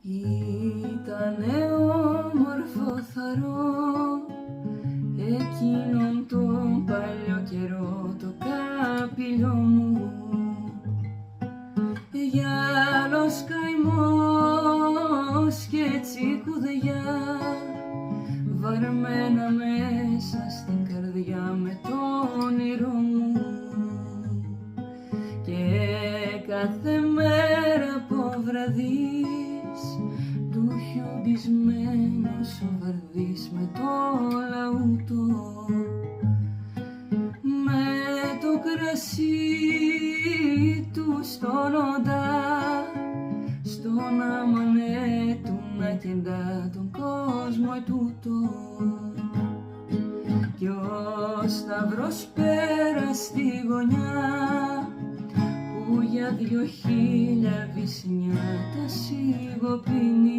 Ήτανε όμορφο θαρό εκείνον τον παλιό καιρό το καπήλιο μου, γυάλος καημός και τσικουδιά βαρμένα μέσα στην καρδιά με το όνειρο μου, και κάθε μέρα από βραδείς του χιοντισμένος ο βαρδής με το λαούτο, με το κρασί του στον οντά, στον αμανέ του να κεντά τον κόσμο ετούτο, κι ο σταυρός πέρα στη γωνιά που για 2000 βυσνιά τα σιγοπίνει.